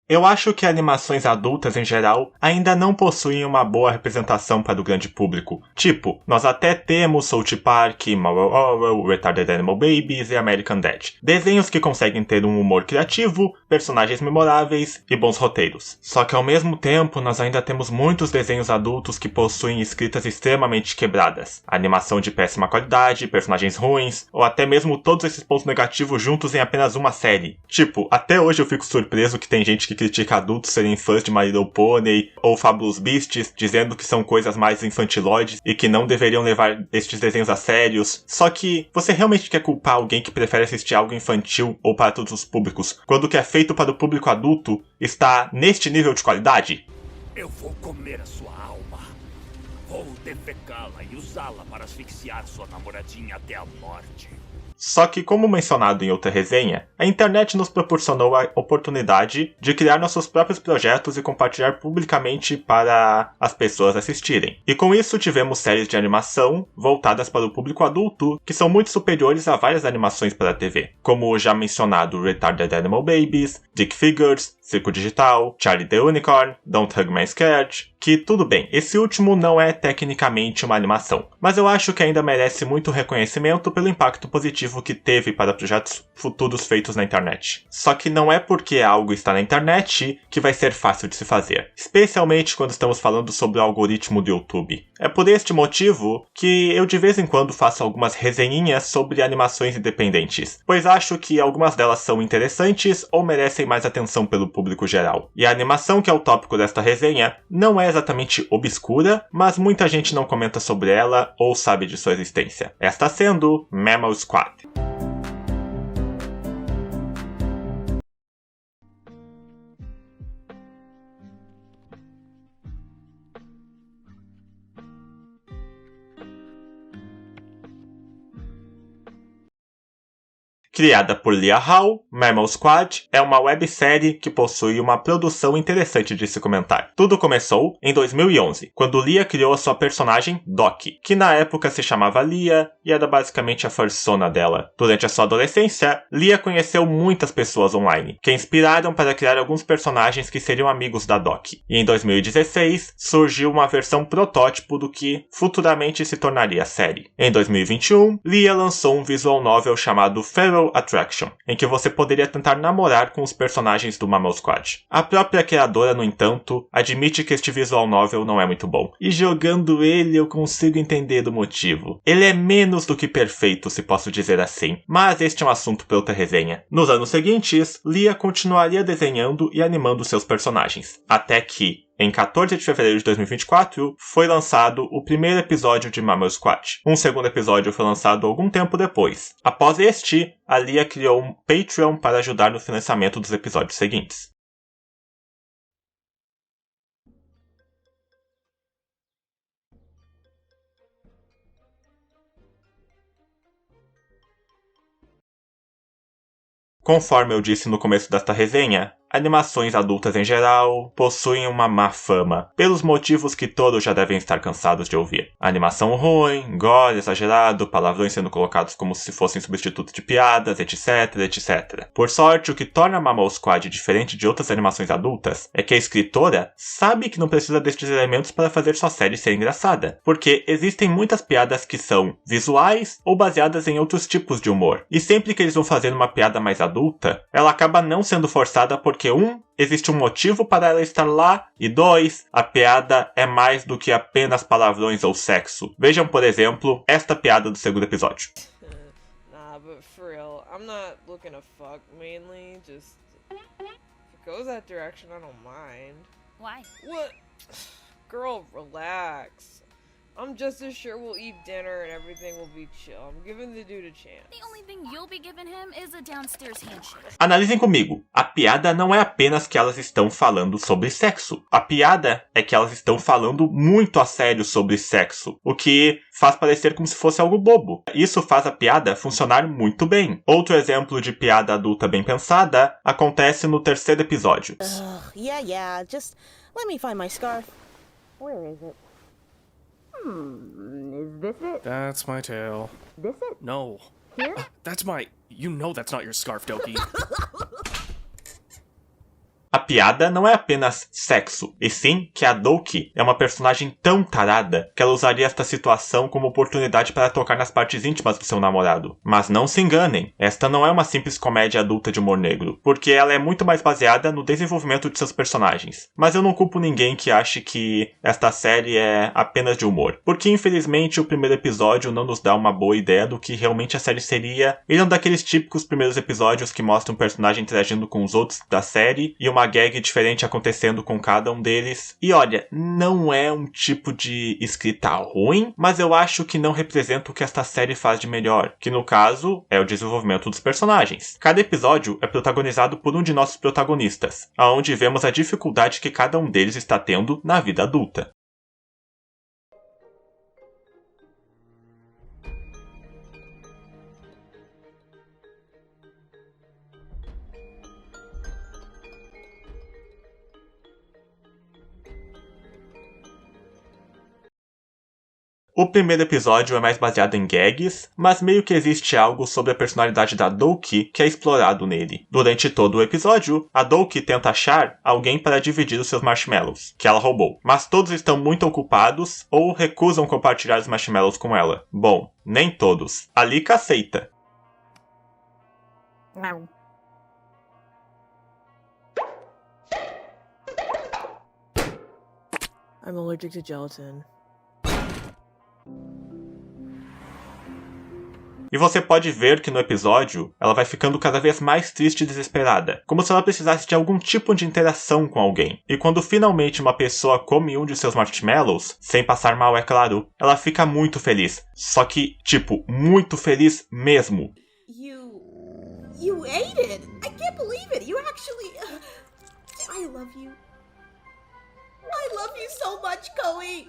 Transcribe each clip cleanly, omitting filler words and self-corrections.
Eu acho que animações adultas em geral ainda não possuem uma boa representação para o grande público. Tipo, nós até temos South Park, Moral Orwell, Retarded Animal Babies e American Dad. Desenhos que conseguem ter um humor criativo, personagens memoráveis e bons roteiros. Só que ao mesmo tempo nós ainda temos muitos desenhos adultos que possuem escritas extremamente quebradas, animação de péssima qualidade, personagens ruins, ou até mesmo todos esses pontos negativos juntos em apenas uma série. Tipo, até hoje eu fico surpreso que tem gente que critica adultos serem fãs de My Little Pony ou Fabulous Beasts, dizendo que são coisas mais infantiloides e que não deveriam levar estes desenhos a sérios. Só que você realmente quer culpar alguém que prefere assistir algo infantil ou para todos os públicos, quando o que é feito para o público adulto está neste nível de qualidade? Eu vou comer a sua alma. Vou defecá-la e usá-la para asfixiar sua namoradinha até a morte. Só que, como mencionado em outra resenha, a internet nos proporcionou a oportunidade de criar nossos próprios projetos e compartilhar publicamente para as pessoas assistirem. E com isso tivemos séries de animação voltadas para o público adulto, que são muito superiores a várias animações para a TV, como o já mencionado Retarded Animal Babies, Dick Figures, Circo Digital, Charlie the Unicorn, Don't Hug My Skirt, que tudo bem, esse último não é tecnicamente uma animação, mas eu acho que ainda merece muito reconhecimento pelo impacto positivo que teve para projetos futuros feitos na internet. Só que não é porque algo está na internet que vai ser fácil de se fazer, especialmente quando estamos falando sobre o algoritmo do YouTube. É por este motivo que eu de vez em quando faço algumas resenhinhas sobre animações independentes, pois acho que algumas delas são interessantes ou merecem mais atenção pelo público geral. E a animação que é o tópico desta resenha não é exatamente obscura, mas muita gente não comenta sobre ela ou sabe de sua existência. Esta sendo Mammal Squad. Criada por Leah Hall, Mammal Squad é uma websérie que possui uma produção interessante de se comentar. Tudo começou em 2011, quando Leah criou a sua personagem Doc, que na época se chamava Leah e era basicamente a persona dela. Durante a sua adolescência, Leah conheceu muitas pessoas online, que a inspiraram para criar alguns personagens que seriam amigos da Doc. E em 2016, surgiu uma versão protótipo do que futuramente se tornaria a série. Em 2021, Leah lançou um visual novel chamado Feral Attraction, em que você poderia tentar namorar com os personagens do Mammal Squad. A própria criadora, no entanto, admite que este visual novel não é muito bom. E jogando ele eu consigo entender o motivo. Ele é menos do que perfeito, se posso dizer assim, mas este é um assunto para outra resenha. Nos anos seguintes, Leah continuaria desenhando e animando seus personagens, até que, em 14 de fevereiro de 2024, foi lançado o primeiro episódio de Mammal Squad. Um segundo episódio foi lançado algum tempo depois. Após este, a Leah criou um Patreon para ajudar no financiamento dos episódios seguintes. Conforme eu disse no começo desta resenha, animações adultas em geral possuem uma má fama, pelos motivos que todos já devem estar cansados de ouvir. Animação ruim, gore exagerado, palavrões sendo colocados como se fossem substitutos de piadas, etc, etc. Por sorte, o que torna Mammal Squad diferente de outras animações adultas é que a escritora sabe que não precisa destes elementos para fazer sua série ser engraçada, porque existem muitas piadas que são visuais ou baseadas em outros tipos de humor, e sempre que eles vão fazer uma piada mais adulta, ela acaba não sendo forçada porque existe um motivo para ela estar lá, e 2, a piada é mais do que apenas palavrões ou sexo. Vejam, por exemplo, esta piada do segundo episódio. Nah, but for real, I'm not looking to fuck mainly, just if it goes that direction, I don't mind. Why? What? Girl, relax. I'm just as sure we'll eat dinner and everything will be chill. I'm giving the dude a chance. The only thing you'll be giving him is a downstairs handshake. Analisem comigo. A piada não é apenas que elas estão falando sobre sexo. A piada é que elas estão falando muito a sério sobre sexo, o que faz parecer como se fosse algo bobo. Isso faz a piada funcionar muito bem. Outro exemplo de piada adulta bem pensada acontece no terceiro episódio. Yeah, just let me find my scarf. Where is it? Is this it? That's my tail. This it? No. Here? That's my... You know that's not your scarf, Doki. A piada não é apenas sexo, e sim que a Douki é uma personagem tão tarada que ela usaria esta situação como oportunidade para tocar nas partes íntimas do seu namorado. Mas não se enganem, esta não é uma simples comédia adulta de humor negro, porque ela é muito mais baseada no desenvolvimento de seus personagens. Mas eu não culpo ninguém que ache que esta série é apenas de humor, porque infelizmente o primeiro episódio não nos dá uma boa ideia do que realmente a série seria. Ele é um daqueles típicos primeiros episódios que mostram um personagem interagindo com os outros da série e uma gag diferente acontecendo com cada um deles. E olha, não é um tipo de escrita ruim, mas eu acho que não representa o que esta série faz de melhor, que no caso é o desenvolvimento dos personagens. Cada episódio é protagonizado por um de nossos protagonistas, aonde vemos a dificuldade que cada um deles está tendo na vida adulta. O primeiro episódio é mais baseado em gags, mas meio que existe algo sobre a personalidade da Douki que é explorado nele. Durante todo o episódio, a Douki tenta achar alguém para dividir os seus marshmallows, que ela roubou, mas todos estão muito ocupados ou recusam compartilhar os marshmallows com ela. Bom, nem todos. A Lika aceita. Não. I'm allergic to gelatin. E você pode ver que no episódio, ela vai ficando cada vez mais triste e desesperada, como se ela precisasse de algum tipo de interação com alguém. E quando finalmente uma pessoa come um de seus marshmallows, sem passar mal é claro, ela fica muito feliz. Só que, tipo, muito feliz mesmo. You ate it! I can't believe it! You actually... I love you. I love you so much, Koei!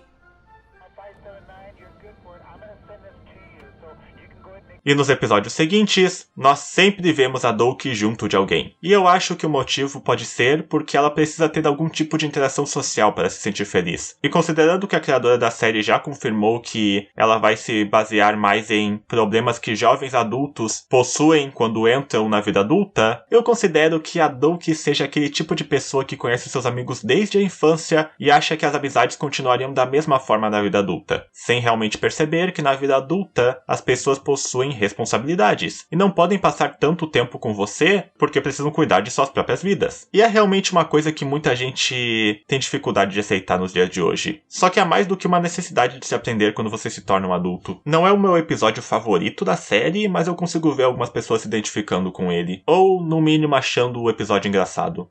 E nos episódios seguintes, nós sempre vemos a Douki junto de alguém. E eu acho que o motivo pode ser porque ela precisa ter algum tipo de interação social para se sentir feliz. E considerando que a criadora da série já confirmou que ela vai se basear mais em problemas que jovens adultos possuem quando entram na vida adulta, eu considero que a Douki seja aquele tipo de pessoa que conhece seus amigos desde a infância e acha que as amizades continuariam da mesma forma na vida adulta, sem realmente perceber que na vida adulta as pessoas possuem responsabilidades e não podem passar tanto tempo com você porque precisam cuidar de suas próprias vidas. E é realmente uma coisa que muita gente tem dificuldade de aceitar nos dias de hoje. Só que é mais do que uma necessidade de se aprender quando você se torna um adulto. Não é o meu episódio favorito da série, mas eu consigo ver algumas pessoas se identificando com ele, ou no mínimo achando o episódio engraçado.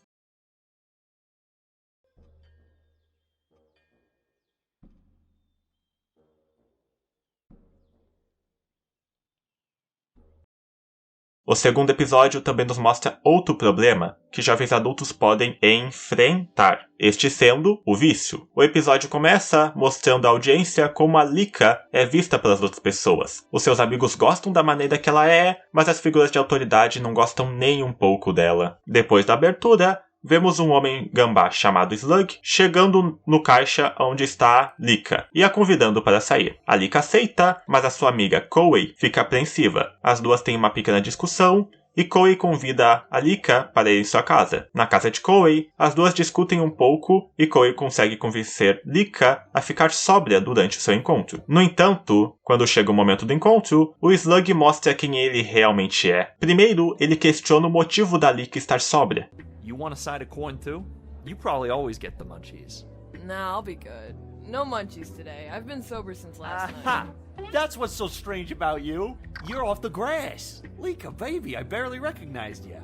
O segundo episódio também nos mostra outro problema que jovens adultos podem enfrentar, este sendo o vício. O episódio começa mostrando à audiência como a Lika é vista pelas outras pessoas. Os seus amigos gostam da maneira que ela é, mas as figuras de autoridade não gostam nem um pouco dela. Depois da abertura, vemos um homem gambá chamado Slug chegando no caixa onde está Lika e a convidando para sair. A Lika aceita, mas a sua amiga Koei fica apreensiva. As duas têm uma pequena discussão e Koei convida a Lika para ir em sua casa. Na casa de Koei, as duas discutem um pouco e Koei consegue convencer Lika a ficar sóbria durante o seu encontro. No entanto, quando chega o momento do encontro, o Slug mostra quem ele realmente é. Primeiro, ele questiona o motivo da Lika estar sóbria. You want a side of corn too? You probably always get the munchies. Nah, I'll be good. No munchies today. I've been sober since last Aha! night. That's what's so strange about you. You're off the grass. Lika, baby, I barely recognized you.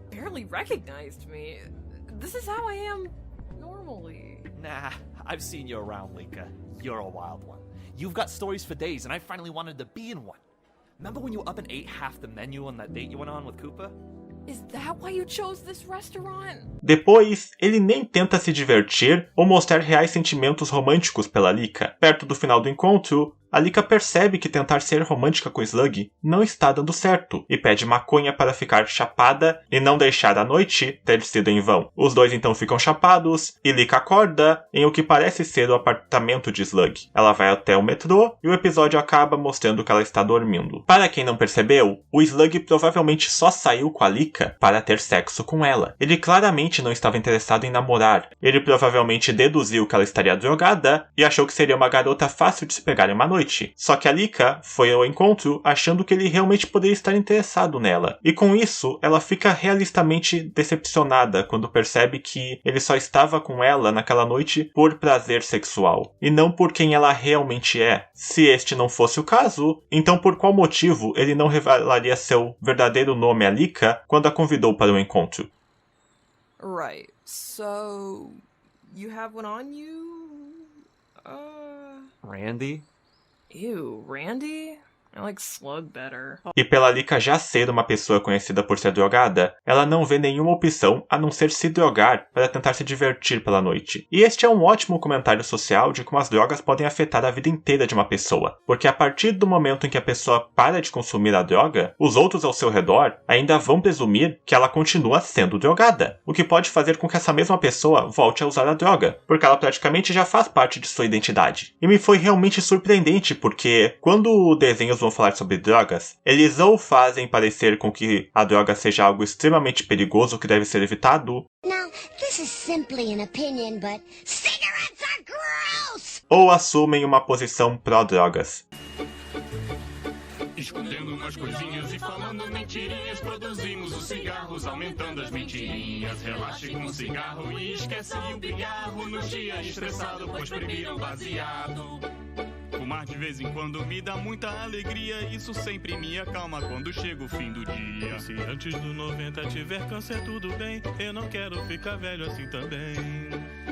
Barely recognized me. This is how I am normally. Nah, I've seen you around, Lika. You're a wild one. You've got stories for days, and I finally wanted to be in one. Remember when you up and ate half the menu on that date you went on with Koopa? Is that why you chose this restaurant? Depois, ele nem tenta se divertir ou mostrar reais sentimentos românticos pela Lika. Perto do final do encontro, Alika percebe que tentar ser romântica com Slug não está dando certo e pede maconha para ficar chapada e não deixar a noite ter sido em vão. Os dois então ficam chapados e Lika acorda em o que parece ser o apartamento de Slug. Ela vai até o metrô e o episódio acaba mostrando que ela está dormindo. Para quem não percebeu, o Slug provavelmente só saiu com a Lika para ter sexo com ela. Ele claramente não estava interessado em namorar. Ele provavelmente deduziu que ela estaria drogada e achou que seria uma garota fácil de se pegar em uma noite. Só que a Lika foi ao encontro achando que ele realmente poderia estar interessado nela. E com isso, ela fica realistamente decepcionada quando percebe que ele só estava com ela naquela noite por prazer sexual, e não por quem ela realmente é. Se este não fosse o caso, então por qual motivo ele não revelaria seu verdadeiro nome a Lika quando a convidou para o encontro? Right. So, you have one on you? Randy? Ew, Randy? I like Slug better. E pela Lika já ser uma pessoa conhecida por ser drogada, ela não vê nenhuma opção a não ser se drogar para tentar se divertir pela noite. E este é um ótimo comentário social de como as drogas podem afetar a vida inteira de uma pessoa, porque a partir do momento em que a pessoa para de consumir a droga, os outros ao seu redor ainda vão presumir que ela continua sendo drogada, o que pode fazer com que essa mesma pessoa volte a usar a droga, porque ela praticamente já faz parte de sua identidade. E me foi realmente surpreendente, porque quando o desenho vão falar sobre drogas, eles ou fazem parecer com que a droga seja algo extremamente perigoso que deve ser evitado, Now, this is simply an opinion, but cigarettes are gross! ou assumem uma posição pró-drogas. Escondendo umas coisinhas e falando mentirinhas, produzimos os cigarros, aumentando as mentirinhas. Relaxe com o cigarro e esquece o pigarro nos dias estressados, pois proibiram baseado. Fumar de vez em quando me dá muita alegria, isso sempre me acalma quando chega o fim do dia. Se antes do 90 tiver câncer, tudo bem, eu não quero ficar velho assim também.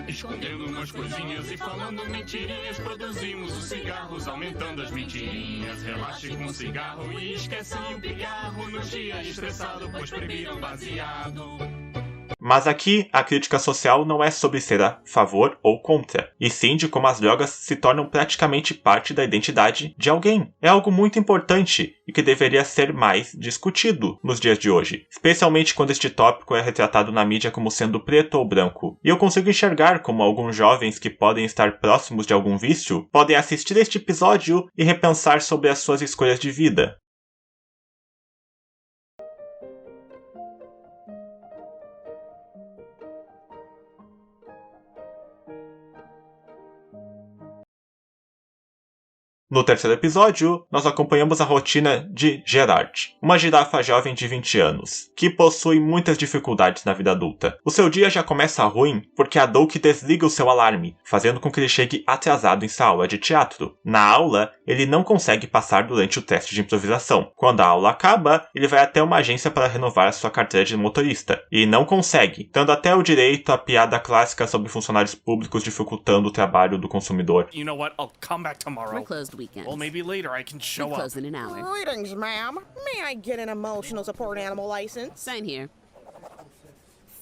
Escondendo umas coisinhas e falando mentirinhas, produzimos os cigarros, aumentando as mentirinhas. Relaxe com o cigarro e esquece o pigarro nos dias estressados, pois proibiram baseado. Mas aqui, a crítica social não é sobre ser a favor ou contra, e sim de como as drogas se tornam praticamente parte da identidade de alguém. É algo muito importante e que deveria ser mais discutido nos dias de hoje, especialmente quando este tópico é retratado na mídia como sendo preto ou branco. E eu consigo enxergar como alguns jovens que podem estar próximos de algum vício podem assistir este episódio e repensar sobre as suas escolhas de vida. No terceiro episódio, nós acompanhamos a rotina de Gerard, uma girafa jovem de 20 anos, que possui muitas dificuldades na vida adulta. O seu dia já começa ruim porque a Douk desliga o seu alarme, fazendo com que ele chegue atrasado em sua aula de teatro. Na aula, ele não consegue passar durante o teste de improvisação. Quando a aula acaba, ele vai até uma agência para renovar sua carteira de motorista, e não consegue, dando até o direito à piada clássica sobre funcionários públicos dificultando o trabalho do consumidor. You know what? I'll come back tomorrow. We're closed weekends. Well, maybe later I can show We're up. closed in an hour. Greetings, ma'am. May I get an emotional support animal license? Sign here.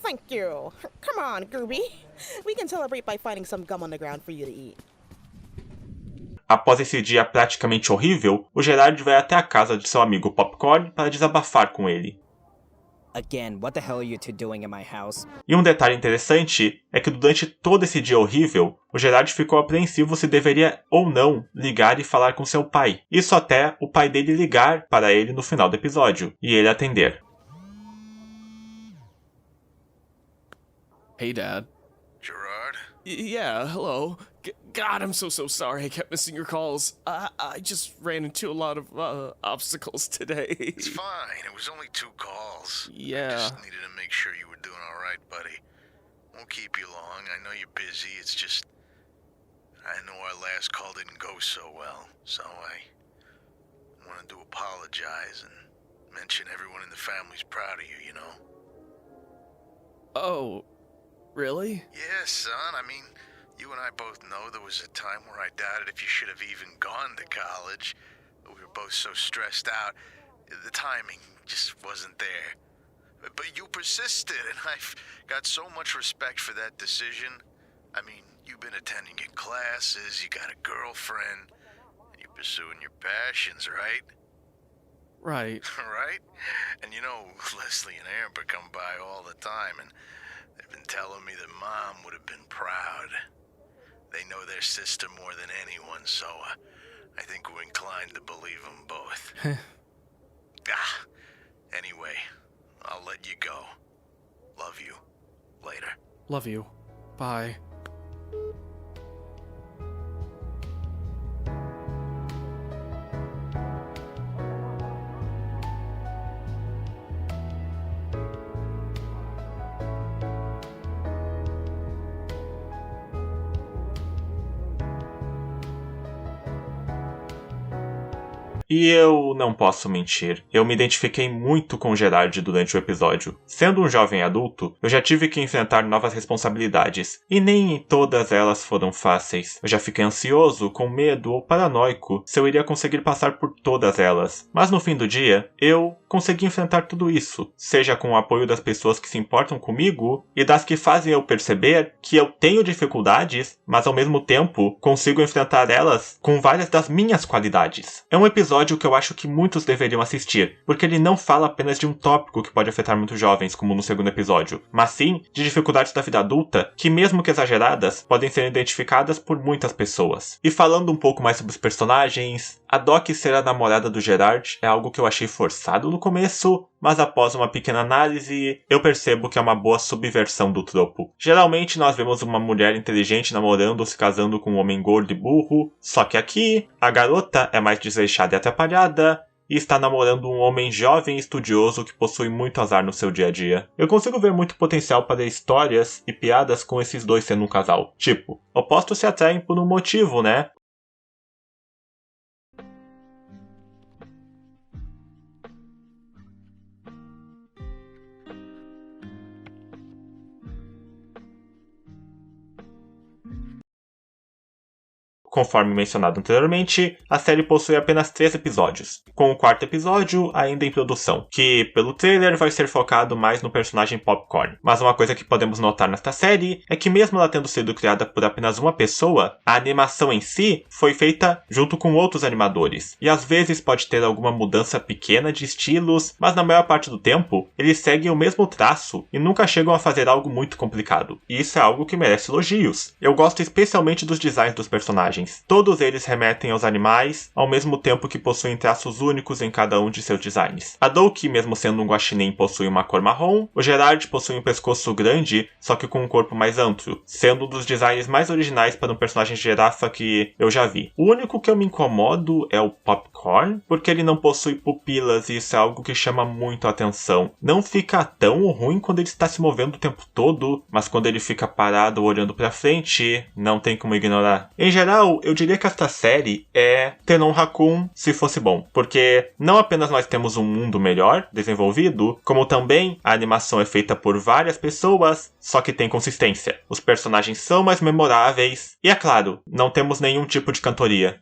Thank you. Come on, Gooby. We can celebrate by finding some gum on the ground for you to eat. Após esse dia praticamente horrível, o Gerard vai até a casa de seu amigo Popcorn para desabafar com ele. Again, what the hell are you two doing in my house? E um detalhe interessante é que durante todo esse dia horrível, o Gerard ficou apreensivo se deveria ou não ligar e falar com seu pai. Isso até o pai dele ligar para ele no final do episódio, e ele atender. Hey, Dad. Gerard? Yeah, hello. God, I'm so sorry I kept missing your calls. I just ran into a lot of obstacles today. It's fine. It was only 2 calls. Yeah. I just needed to make sure you were doing all right, buddy. Won't keep you long. I know you're busy. It's just... I know our last call didn't go so well, so I wanted to apologize and mention everyone in the family's proud of you, you know? Oh, really? Yeah, son. I mean... You and I both know there was a time where I doubted if you should have even gone to college. We were both so stressed out. The timing just wasn't there. But you persisted, and I've got so much respect for that decision. I mean, you've been attending your classes, you got a girlfriend, and you pursuing your passions, right? Right. Right? And you know, Leslie and Amber come by all the time, and they've been telling me that Mom would have been proud. They know their sister more than anyone, so I think we're inclined to believe them both. Anyway, I'll let you go. Love you. Later. Love you. Bye. E eu não posso mentir, eu me identifiquei muito com Gerard durante o episódio. Sendo um jovem adulto, eu já tive que enfrentar novas responsabilidades, e nem todas elas foram fáceis. Eu já fiquei ansioso, com medo ou paranoico se eu iria conseguir passar por todas elas. Mas no fim do dia, eu consegui enfrentar tudo isso, seja com o apoio das pessoas que se importam comigo e das que fazem eu perceber que eu tenho dificuldades, mas ao mesmo tempo consigo enfrentar elas com várias das minhas qualidades. É um episódio que eu acho que muitos deveriam assistir, porque ele não fala apenas de um tópico que pode afetar muitos jovens, como no segundo episódio, mas sim de dificuldades da vida adulta que, mesmo que exageradas, podem ser identificadas por muitas pessoas. E falando um pouco mais sobre os personagens, a Doc ser a namorada do Gerard é algo que eu achei forçado no começo, mas após uma pequena análise, eu percebo que é uma boa subversão do tropo. Geralmente nós vemos uma mulher inteligente namorando ou se casando com um homem gordo e burro, só que aqui, a garota é mais desleixada e atrapalhada, e está namorando um homem jovem e estudioso que possui muito azar no seu dia a dia. Eu consigo ver muito potencial para histórias e piadas com esses dois sendo um casal. Tipo, opostos se atraem por um motivo, né? Conforme mencionado anteriormente, a série possui apenas 3 episódios, com o 4º episódio ainda em produção, que pelo trailer vai ser focado mais no personagem Popcorn. Mas uma coisa que podemos notar nesta série é que, mesmo ela tendo sido criada por apenas uma pessoa, a animação em si foi feita junto com outros animadores, e às vezes pode ter alguma mudança pequena de estilos, mas na maior parte do tempo eles seguem o mesmo traço e nunca chegam a fazer algo muito complicado, e isso é algo que merece elogios. Eu gosto especialmente dos designs dos personagens. Todos eles remetem aos animais, ao mesmo tempo que possuem traços únicos em cada um de seus designs. A Doki, mesmo sendo um guaxinim, possui uma cor marrom. O Gerard possui um pescoço grande, só que com um corpo mais amplo, sendo um dos designs mais originais para um personagem girafa que eu já vi. O único que eu me incomodo é o Popcorn, porque ele não possui pupilas e isso é algo que chama muito a atenção. Não fica tão ruim quando ele está se movendo o tempo todo, mas quando ele fica parado olhando pra frente, não tem como ignorar. Em geral, eu diria que esta série é Tenon Raccoon se fosse bom, porque não apenas nós temos um mundo melhor desenvolvido, como também a animação é feita por várias pessoas, só que tem consistência. Os personagens são mais memoráveis e, é claro, não temos nenhum tipo de cantoria.